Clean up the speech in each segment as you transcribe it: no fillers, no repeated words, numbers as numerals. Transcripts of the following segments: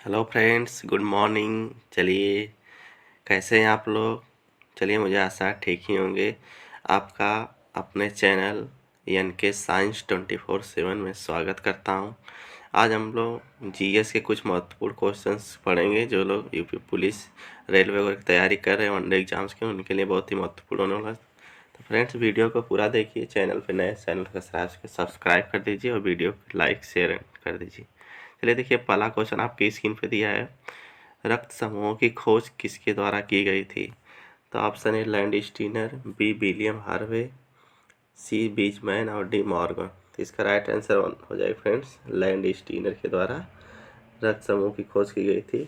Hello friends, good morning. चलिए, कैसे हैं आप लोग? चलिए, मुझे आशा है ठीक ही होंगे। आपका अपने चैनल एन के साइंस 24/7 में स्वागत करता हूं। आज हम लोग जीएस के कुछ महत्वपूर्ण क्वेश्चंस पढ़ेंगे। जो लोग यूपी पुलिस, रेलवे वगैरह की तैयारी कर रहे हैं वनडे एग्जाम्स के, उनके लिए बहुत ही महत्वपूर्ण होने वाला है। तो फ्रेंड्स, वीडियो को पूरा देखिए। चैनल पे नए, चैनल को सब्सक्राइब कर दीजिए और वीडियो को लाइक शेयर कर दीजिए। चलिए देखिए, पहला क्वेश्चन आपकी स्क्रीन पे दिया है। रक्त समूहों की खोज किसके द्वारा की गई थी? तो option A Landsteiner, B William Harvey, C Beechman और डी मॉर्गन। तो इसका राइट आंसर हो जाएगा फ्रेंड्स, लैंड स्टीनर के द्वारा रक्त समूह की खोज की गई थी।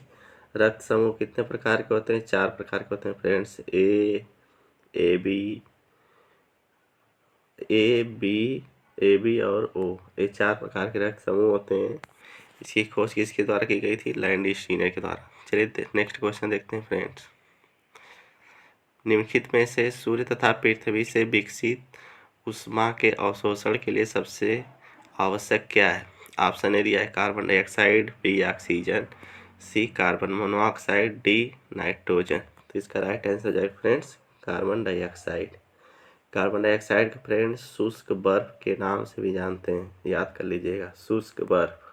रक्त समूह कितने प्रकार के होते हैं? 4 प्रकार के होते हैं फ्रेंड्स। ए बी और ओ, ये 4 प्रकार के रक्त समूह होते हैं। इसकी खोज किसके द्वारा की गई थी? लैंड स्टीनर के द्वारा। चलिए नेक्स्ट क्वेश्चन देखते हैं फ्रेंड्स। निम्नलिखित में से सूर्य तथा पृथ्वी से विकसित ऊष्मा के अवशोषण के लिए सबसे आवश्यक क्या है? ऑप्शन ए दिया है कार्बन डाइऑक्साइड, बी ऑक्सीजन, सी कार्बन मोनोऑक्साइड, डी नाइट्रोजन। तो इसका राइट आंसर हो जाएगा friends, carbon dioxide. Carbon dioxide के फ्रेंड्स शुष्क बर्फ के नाम से भी जानते हैं, याद कर लीजिएगा। शुष्क बर्फ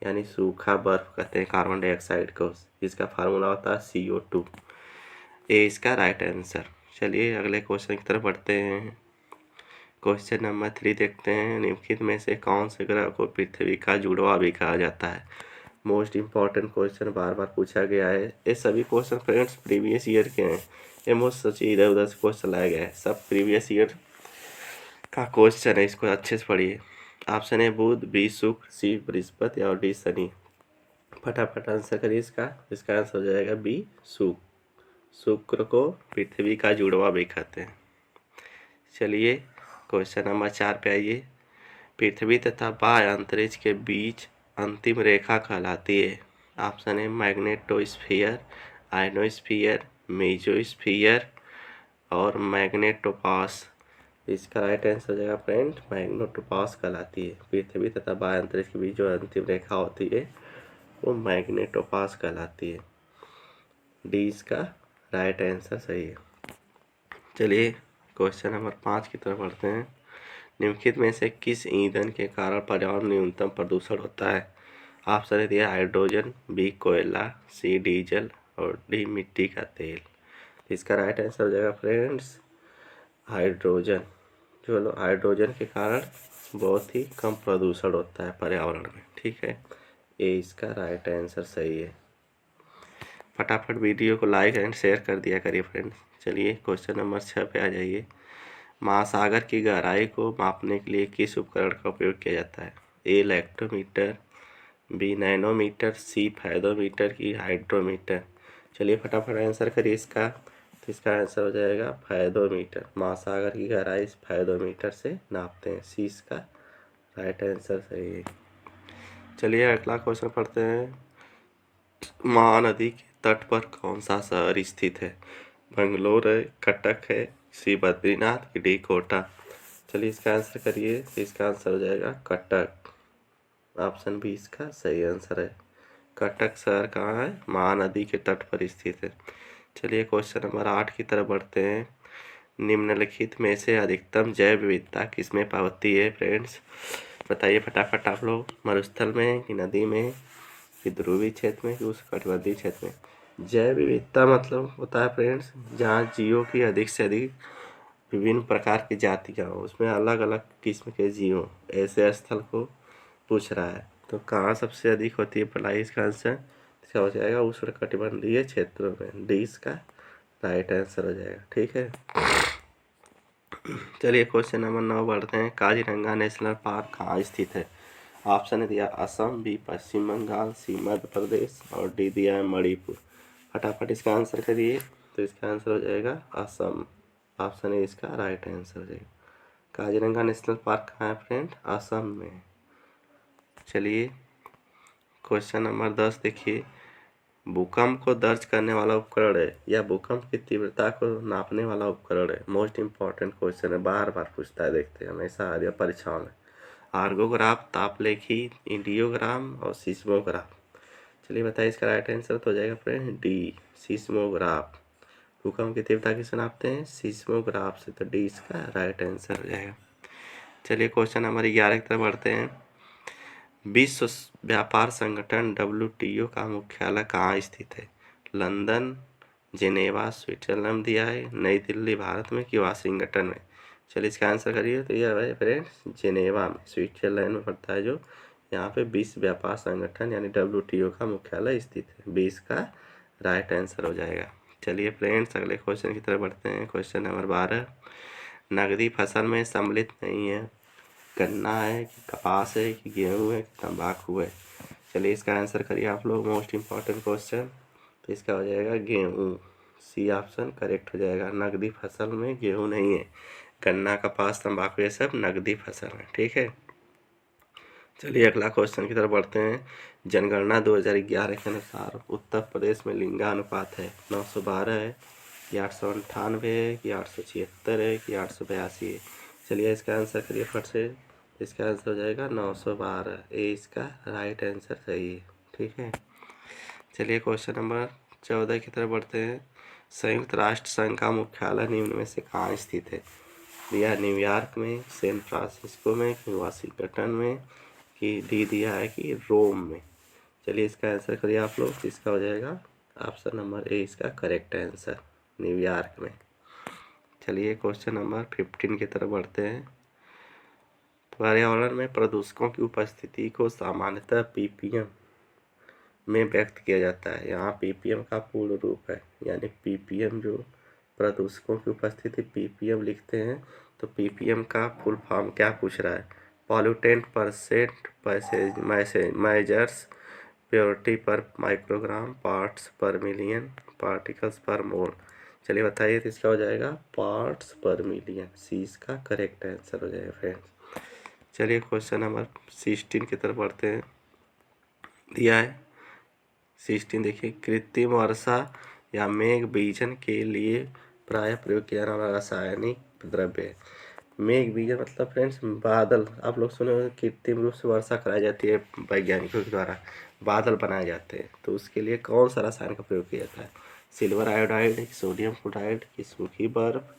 यानी सूखा बर्फ कहते हैं कार्बन डाइऑक्साइड को। इसका फार्मूला होता है CO2। ए इसका राइट आंसर। चलिए अगले क्वेश्चन की तरफ बढ़ते हैं। क्वेश्चन नंबर 3 देखते हैं। निम्नलिखित में से कौन से ग्रह को पृथ्वी का जुड़वा भी कहा जाता है? मोस्ट इम्पॉर्टेंट क्वेश्चन बार बार पूछा गया है। ये सभी क्वेश्चन फ्रेंड्स प्रीवियस ईयर के हैं। ये मुझसे सोचिए इधर उधर से क्वेश्चन लाया गया है, सब प्रीवियस ईयर का क्वेश्चन है। इसको अच्छे से पढ़िए। ऑप्शन ए बुध, बी शुक्र, सी बृहस्पति और डी शनि। फटाफट आंसर करिए इसका। इसका आंसर हो जाएगा बी शुक्र। शुक्र को पृथ्वी का जुड़वा भी कहते हैं। चलिए क्वेश्चन नंबर 4 पे आइए। पृथ्वी तथा बाह्य अंतरिक्ष के बीच अंतिम रेखा कहलाती है। ऑप्शन है मैग्नेटोस्फीयर, आयनोस्फीयर, मेसोस्फीयर और मैग्नेटोपास। इसका राइट आंसर हो जाएगा फ्रेंड, मैग्नेटोपास कहलाती है। पृथ्वी तथा बाह्य अंतरिक्ष के बीच जो अंतिम रेखा होती है वो मैग्नेटोपास कहलाती है। डी इसका राइट आंसर सही है। चलिए क्वेश्चन नंबर 5 की तरफ बढ़ते हैं। निम्नलिखित में से किस ईंधन के कारण पर्यावरण में न्यूनतम प्रदूषण होता है? ऑप्शन दिया हाइड्रोजन, बी कोयला, सी डीजल और डी मिट्टी का तेल। इसका राइट आंसर हो जाएगा फ्रेंड्स, हाइड्रोजन। जो हाइड्रोजन के कारण बहुत ही कम प्रदूषण होता है पर्यावरण में। ठीक है, ये इसका राइट आंसर सही है। फटाफट वीडियो को लाइक एंड शेयर कर दिया करिए फ्रेंड्स। चलिए क्वेश्चन नंबर 6 पे आ जाइए। महासागर की गहराई को मापने के लिए किस उपकरण का उपयोग किया जाता है? ए लैक्टोमीटर, बी नैनोमीटर, सी फैदोमीटर की हाइड्रोमीटर। चलिए फटाफट आंसर करिए इसका। तो इसका आंसर हो जाएगा फैदोमीटर। महासागर की गहराई इस फैदोमीटर से नापते हैं। सी इसका राइट आंसर सही है। चलिए अगला क्वेश्चन पढ़ते हैं। महानदी के तट पर कौन सा शहर स्थित है? बंगलोर है, कटक है, सी बद्रीनाथ की डी कोटा। चलिए इसका आंसर करिए। इसका आंसर हो जाएगा कटक। ऑप्शन बी इसका सही आंसर है। कटक शहर कहाँ है? महानदी के तट पर स्थित है। चलिए क्वेश्चन नंबर 8 की तरफ बढ़ते हैं। निम्नलिखित में से अधिकतम जैव विविधता किसमें पाती है फ्रेंड्स? बताइए फटाफट आप लोग। मरुस्थल में कि नदी में कि ध्रुवीय क्षेत्र में कि उष्णकटिबंधीय क्षेत्र में? जैव विविधता मतलब होता है फ्रेंड्स जहाँ जीवों की अधिक से अधिक विभिन्न प्रकार की जातियाँ हो, उसमें अलग अलग किस्म के जीव हों, ऐसे स्थल को पूछ रहा है। तो कहाँ सबसे अधिक होती है पलाई? इसका आंसर इसका हो जाएगा उष्णकटिबंधीय क्षेत्रों में। डी इसका राइट आंसर हो जाएगा। ठीक है, चलिए क्वेश्चन नंबर 9 बढ़ते हैं। काजीरंगा नेशनल पार्क कहाँ स्थित है? ऑप्शन दिया असम, बी पश्चिम बंगाल, सी मध्य प्रदेश और डी दिया है मणिपुर। फटाफट इसका आंसर करिए। तो इसका आंसर हो जाएगा असम। ऑप्शन ए इसका राइट आंसर हो जाएगा। काजीरंगा नेशनल पार्क कहाँ है फ्रेंड? असम में। चलिए क्वेश्चन नंबर 10 देखिए। भूकंप को दर्ज करने वाला उपकरण है या भूकंप की तीव्रता को नापने वाला उपकरण है? मोस्ट इम्पॉर्टेंट क्वेश्चन है, बार बार पूछता है, देखते हैं हमेशा हर परीक्षाओं में। आर्गोग्राफ, तापलेखी, इंडियोग्राम और सिस्मोग्राफ। चलिए बताइए इसका राइट आंसर तो हो जाएगा फ्रेंड डी, सीस्मोग्राफ। भूकंप की तीव्रता किससे नापते हैं? सीस्मोग्राफ से। तो डी इसका राइट आंसर हो जाएगा। चलिए क्वेश्चन नंबर 11 की तरफ बढ़ते हैं। विश्व व्यापार संगठन WTO का मुख्यालय कहाँ स्थित है? लंदन, जेनेवा, स्विट्जरलैंड दिया है, नई दिल्ली भारत में कि वाशिंगटन में? चलिए इसका आंसर करिए। तो यह है फ्रेंड्स जेनेवा में, स्विट्जरलैंड में पड़ता है जो। यहाँ पे विश्व व्यापार संगठन यानी WTO का मुख्यालय स्थित है। 20 का राइट आंसर हो जाएगा। चलिए फ्रेंड्स अगले क्वेश्चन की तरफ बढ़ते हैं। क्वेश्चन नंबर 12, नगदी फसल में सम्मिलित नहीं है, गन्ना है कि कपास है कि गेहूँ है कि तंबाकू है? चलिए इसका आंसर करिए आप लोग। Most important question. तो इसका हो जाएगा गेहूँ, सी ऑप्शन करेक्ट हो जाएगा। नगदी फसल में गेहूँ नहीं है, गन्ना कपास तंबाकू ये सब नगदी फसल है। ठीक है, चलिए अगला क्वेश्चन की तरफ बढ़ते हैं। जनगणना 2011 के अनुसार उत्तर प्रदेश में लिंगानुपात है 912 है कि 898 है कि 876 है कि 882 है? चलिए इसका आंसर करिए फट से। इसका आंसर हो जाएगा 912, ए इसका राइट आंसर सही है। ठीक है, चलिए क्वेश्चन नंबर 14 की तरफ बढ़ते हैं। संयुक्त राष्ट्र संघ का मुख्यालय निम्न में से कहाँ स्थित है? दिया न्यूयॉर्क में, सैन फ्रांसिस्को में कि वाशिंगटन में कि डी दिया है कि रोम में? चलिए इसका आंसर करिए आप लोग। इसका हो जाएगा ऑप्शन नंबर ए इसका करेक्ट आंसर, न्यूयॉर्क में। चलिए क्वेश्चन नंबर 15 की तरफ बढ़ते हैं। पर्यावरण में प्रदूषकों की उपस्थिति को सामान्यतः ppm में व्यक्त किया जाता है। यहाँ ppm का पूर्ण रूप है, यानी ppm जो प्रदूषकों की उपस्थिति ppm लिखते हैं, तो ppm का फुल फॉर्म क्या पूछ रहा है? पॉल्यूटेंट परसेंट मेजर्स प्योरिटी पर माइक्रोग्राम, पार्ट्स पर मिलियन, पार्टिकल्स पर मोल? चलिए बताइए। तो इसका हो जाएगा पार्ट्स पर मिलियन, सी इसका करेक्ट आंसर हो जाएगा फ्रेंड्स। चलिए क्वेश्चन नंबर 16 की तरफ बढ़ते हैं। दिया है 16, देखिए कृत्रिम वर्षा या मेघ बीजन के लिए प्रायः प्रयोग किया जाने वाला रासायनिक द्रव्य है। मेघ बीजन मतलब फ्रेंड्स बादल, आप लोग सुने होंगे कृत्रिम रूप से वर्षा कराई जाती है वैज्ञानिकों के द्वारा, बादल बनाए जाते हैं। तो उसके लिए कौन सा रसायन का प्रयोग किया जाता है? सिल्वर आयोडाइड, सोडियम फ्लोराइड की सूखी बर्फ,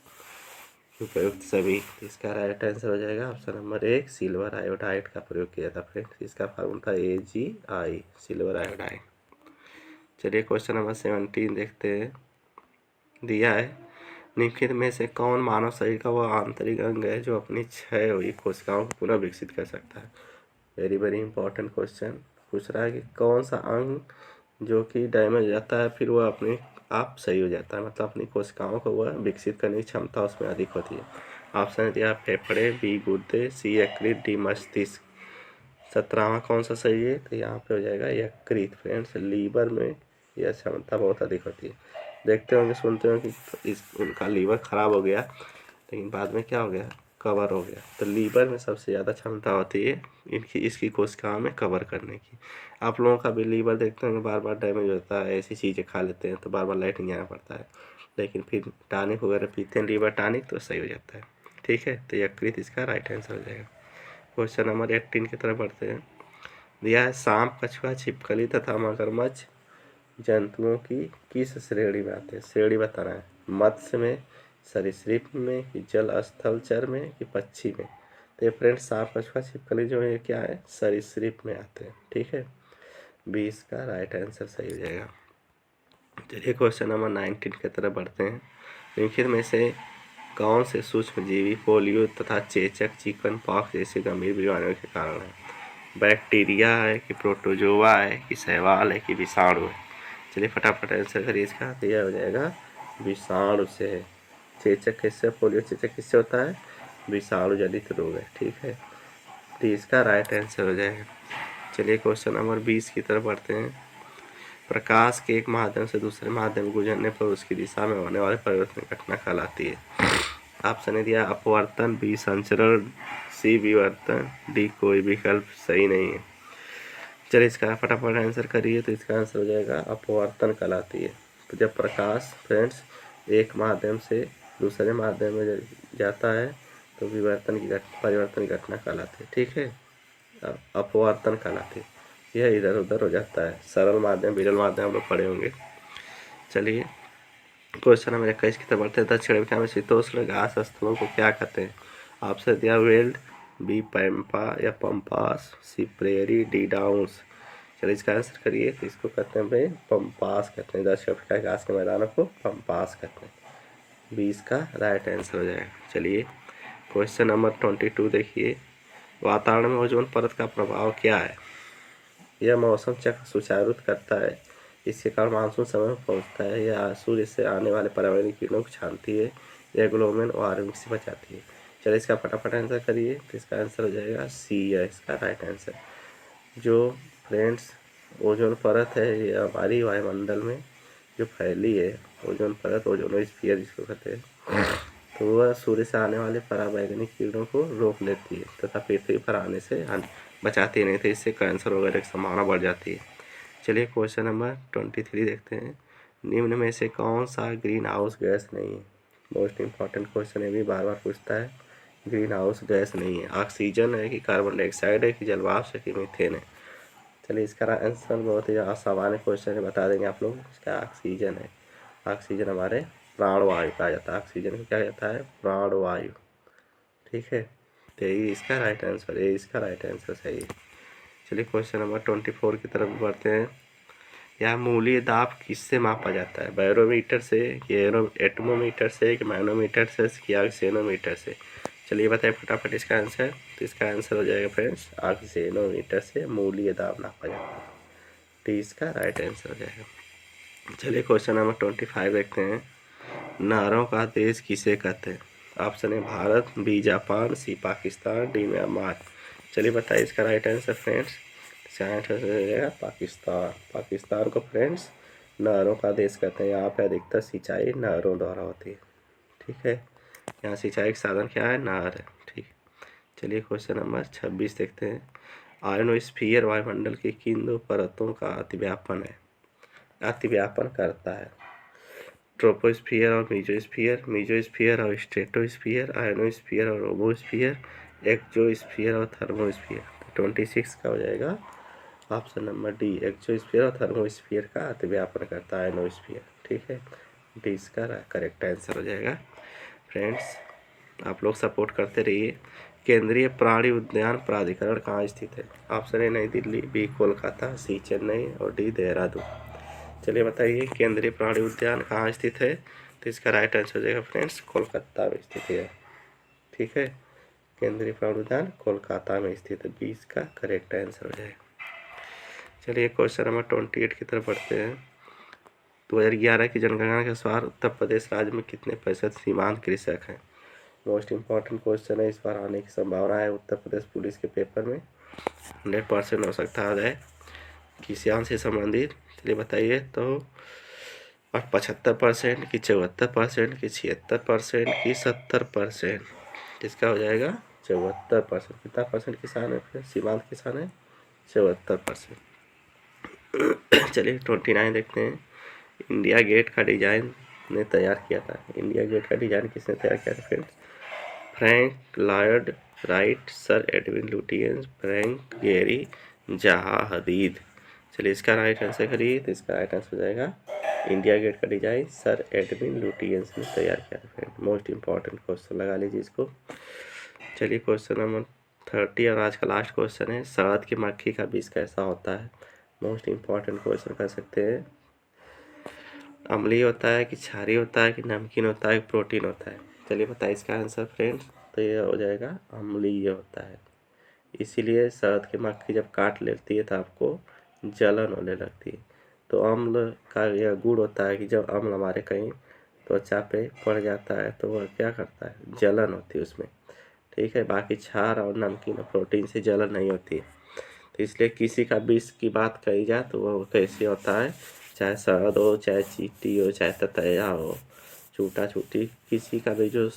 उपयुक्त सभी? इसका राइट आंसर हो जाएगा ऑप्शन नंबर 1, सिल्वर आयोडाइड का प्रयोग किया था फ्रेंड्स। इसका फार्मूला था AgI, सिल्वर आयोडाइड। चलिए क्वेश्चन नंबर 17 देखते हैं। दिया है निम्नलिखित में से कौन मानव शरीर का वह आंतरिक अंग है जो अपनी क्षय हुई कोशिकाओं को पुनः विकसित कर सकता है? वेरी वेरी इंपॉर्टेंट क्वेश्चन पूछ रहा है कि कौन सा अंग जो कि डैमेज हो जाता है फिर वह अपने आप सही हो जाता है, मतलब अपनी कोशिकाओं को वह विकसित करने की क्षमता उसमें अधिक होती है। ऑप्शन दिया फेफड़े, बी गुर्दे, सी यकृत, डी मस्तिष्क। 17वां कौन सा सही है? तो यहाँ पे हो जाएगा यकृत फ्रेंड्स। लीवर में यह क्षमता बहुत अधिक होती है। देखते होंगे सुनते होंगे कि उनका लीवर खराब हो गया, लेकिन बाद में क्या हो गया? कवर हो गया। तो लीवर में सबसे ज़्यादा क्षमता होती है इसकी कोशिकाओं में कवर करने की। आप लोगों का भी लीवर देखते होंगे बार बार डैमेज होता है, ऐसी चीज़ें खा लेते हैं तो बार बार लैट्रिन जाना पड़ता है, लेकिन फिर टॉनिक वगैरह पीते हैं लीवर टॉनिक तो सही हो जाता है। ठीक है, तो यकृत इसका राइट आंसर हो जाएगा। क्वेश्चन नंबर 18 की तरफ बढ़ते हैं। दिया है सांप, कछुआ, छिपकली तथा मगरमच्छ जंतुओं की किस श्रेणी में आते हैं? श्रेणी बताना है। मत्स्य में, सरीसृप में कि जल स्थल चर में कि पक्षी में? तो फ्रेंड्स सांप, कछुआ, छिपकली जो है क्या है? सरीसृप में आते हैं। ठीक है, 20 का राइट आंसर सही हो जाएगा। चलिए क्वेश्चन नंबर 19 की तरफ बढ़ते हैं। निम्नलिखित में से कौन से सूक्ष्मजीवी पोलियो तथा चेचक, चिकन पॉक्स जैसे गंभीर बीमारियों के कारण है? बैक्टीरिया है कि प्रोटोजोआ है कि शैवाल है कि विषाणु है? चलिए फटाफट आंसर करिए इसका। तो यह हो जाएगा विषाणु से है। चेचक किससे, पोलियो चेचक किससे होता है? विषाणु जनित रोग है। ठीक है, तो इसका राइट आंसर हो जाएगा। चलिए क्वेश्चन नंबर 20 की तरफ बढ़ते हैं। प्रकाश के एक माध्यम से दूसरे माध्यम में गुजरने पर उसकी दिशा में होने वाले परिवर्तन घटना कहलाती है। ऑप्शन ने दिया अपवर्तन, बी संचरण, सी विवर्तन, डी कोई विकल्प सही नहीं है। चलिए इसका फटाफट आंसर करिए। तो इसका आंसर हो जाएगा अपवर्तन कहलाती है। तो जब प्रकाश फ्रेंड्स एक माध्यम से दूसरे माध्यम में जाता है तो परिवर्तन की घटना कहलाती है। ठीक है, अपवर्तन कहलाती है। यह इधर उधर हो जाता है। सरल माध्यम, विरल माध्यम हम लोग पढ़े होंगे। चलिए क्वेश्चन नंबर 21 की तरफ बढ़ते हैं। दक्षिण अफ्रीका में शीतोष्ण घास स्थलों को क्या कहते हैं? ऑप्शन दिया वेल्ड, बी पैम्पा या पंपास, सी प्रेरी, डी डाउन्स। चलिए इसका आंसर करिए। तो इसको कहते हैं भाई पंपास कहते हैं। दक्षिण अफ्रीका के घास के मैदानों को पंपास कहते हैं। बी इसका राइट आंसर हो जाएगा। चलिए क्वेश्चन नंबर 22 देखिए। वातावरण में ओजोन परत का प्रभाव क्या है? यह मौसम चक्र सुचारू करता है, इसके कारण मानसून समय में पहुंचता है। यह सूर्य से आने वाले पर्यावरणीय किरणों को छानती है। यह ग्लोबल वार्मिंग से बचाती है। चलिए इसका फटाफट आंसर करिए। तो इसका आंसर हो जाएगा सी है इसका राइट आंसर। जो फ्रेंड्स ओजोन परत है, ये हमारी वायुमंडल में जो फैली है ओजोन परत, ओजोनोस्फीयर जिसको कहते हैं, तो वह सूर्य से आने वाले पराबैंगनी किरणों को रोक लेती है तथा पृथ्वी पर आने से बचाती नहीं, तो इससे कैंसर वगैरह की संभावना बढ़ जाती है। चलिए क्वेश्चन नंबर 23 देखते हैं। निम्न में से कौन सा ग्रीन हाउस गैस नहीं है? मोस्ट इम्पॉर्टेंट क्वेश्चन है, भी बार बार पूछता है। ग्रीन हाउस गैस नहीं है। ऑक्सीजन है कि कार्बन डाइऑक्साइड है कि जलवाष्प है कि मीथेन है? चलिए इसका आंसर बहुत ही सामान्य क्वेश्चन है, बता देंगे आप लोग। इसका ऑक्सीजन है। ऑक्सीजन हमारे प्राणवायु कहा जाता है। ऑक्सीजन को क्या कहता है? प्राणवायु। ठीक है, तो यही इसका राइट आंसर है। इसका राइट आंसर सही है। चलिए क्वेश्चन नंबर 24 की तरफ बढ़ते हैं। यह मूल्य दाब किससे मापा जाता है? बैरोमीटर से, एटमोमीटर से, कि मैनोमीटर से, कि ऑक्सीनोमीटर से? चलिए बताइए फटाफट इसका आंसर। तो इसका आंसर हो जाएगा फ्रेंड्स ऑक्सीनोमीटर से मूल्य दाब नापा जाता है। टी इसका राइट आंसर हो जाएगा। चलिए क्वेश्चन नंबर 25 देखते हैं। नहरों का देश किसे कहते हैं? ऑप्शन है भारत, बी जापान, सी पाकिस्तान, डी म्यांमार। चलिए बताइए इसका राइट आंसर फ्रेंड्स। इसका आंसर हो जाएगा पाकिस्तान। पाकिस्तान को फ्रेंड्स नहरों का देश कहते हैं। यहाँ पे अधिकतर सिंचाई नहरों द्वारा होती है। ठीक है, यहाँ सिंचाई का साधन क्या है? नहर है। ठीक, चलिए क्वेश्चन नंबर 26 देखते हैं। आयनोस्फीयर वायुमंडल की किन दो परतों का अतिव्यापन करता है? ट्रोपोस्फियर और मीजोस्फियर, मीजोस्फियर और स्ट्रेटोस्फियर, आयनोस्फियर और रोबोस्फियर, एक्सोस्फियर और थर्मोस्फियर। 26 का हो जाएगा ऑप्शन नंबर डी। एक्सोस्फियर और थर्मोस्फियर का अतिव्यापन करता है आयनोस्फियर। ठीक है, डी इसका करेक्ट आंसर हो जाएगा। फ्रेंड्स आप लोग सपोर्ट करते रहिए। केंद्रीय प्राणी उद्यान प्राधिकरण कहाँ स्थित है? ऑप्शन ए नई दिल्ली, बी कोलकाता, सी चेन्नई और डी देहरादून। चलिए बताइए केंद्रीय प्राणी उद्यान कहाँ स्थित है? तो इसका राइट आंसर हो जाएगा फ्रेंड्स कोलकाता में स्थित है। ठीक है, केंद्रीय प्राणी उद्यान कोलकाता में स्थित है। बी इसका करेक्ट आंसर हो जाएगा। चलिए क्वेश्चन नंबर 28 की तरफ बढ़ते हैं। 2011 की जनगणना के अनुसार उत्तर प्रदेश राज्य में कितने प्रतिशत सीमांत कृषक हैं? मोस्ट इम्पॉर्टेंट क्वेश्चन है, इस बार आने की संभावना है उत्तर प्रदेश पुलिस के पेपर में। 100% हो सकता है किसान से संबंधित। चलिए बताइए तो 75% की, 74% की, 76% की, 70%? इसका हो जाएगा 74%। कितना परसेंट किसान है फिर? सीमांत किसान है 74%। चलिए 29 देखते हैं। इंडिया गेट का डिजाइन ने तैयार किया था। इंडिया गेट का डिजाइन किसने तैयार किया था friends? Frank Lloyd Wright, sir Edwin Lutyens, Frank Gehry, Zaha Hadid. चलिए इसका राइट आंसर करिए। तो इसका राइट आंसर हो जाएगा इंडिया गेट का डिजाइन सर एडविन लुटियंस ने तैयार किया था फ्रेंड। मोस्ट इंपॉर्टेंट क्वेश्चन लगा लीजिए इसको। चलिए क्वेश्चन नंबर 30 और आज का लास्ट क्वेश्चन है। शहद की मक्खी का बीज कैसा होता है? मोस्ट इम्पॉर्टेंट क्वेश्चन कर सकते हैं। अम्लीय होता है कि क्षारीय होता है कि नमकीन होता है कि प्रोटीन होता है? चलिए बताइए इसका आंसर फ्रेंड्स। तो ये हो जाएगा अम्लीय होता है। इसीलिए शहद की मक्खी जब काट लेती है तो आपको जलन होने लगती है। तो अम्ल का यह गुण होता है कि जब अम्ल हमारे कहीं त्वचा पे पड़ जाता है तो वह क्या करता है? जलन होती है उसमें। ठीक है, बाकी क्षार और नमकीन और प्रोटीन से जलन नहीं होती है। तो इसलिए किसी का विष की बात कही जाए तो वह कैसे होता है? चाहे शहद हो, चाहे चींटी हो, चाहे ततैया हो, छूटा छूटी, किसी का भी जो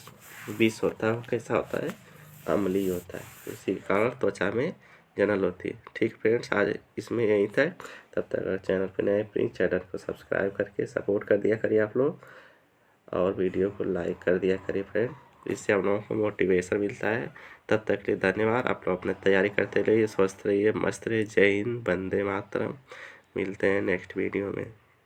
विष होता है वो कैसा होता है? अम्लीय होता है। इसी कारण त्वचा में जलन होती है। ठीक फ्रेंड्स, आज इसमें यही था। तब तक अगर चैनल पर नए प्लीज़ चैनल को सब्सक्राइब करके सपोर्ट कर दिया करिए आप लोग, और वीडियो को लाइक कर दिया करिए फ्रेंड। इससे हम लोगों को मोटिवेशन मिलता है। तब तक के लिए धन्यवाद। आप लोग अपनी तैयारी करते रहिए, स्वस्थ रहिए, मस्त रहिए। जय हिंद, वंदे मातरम। मिलते हैं नेक्स्ट वीडियो में।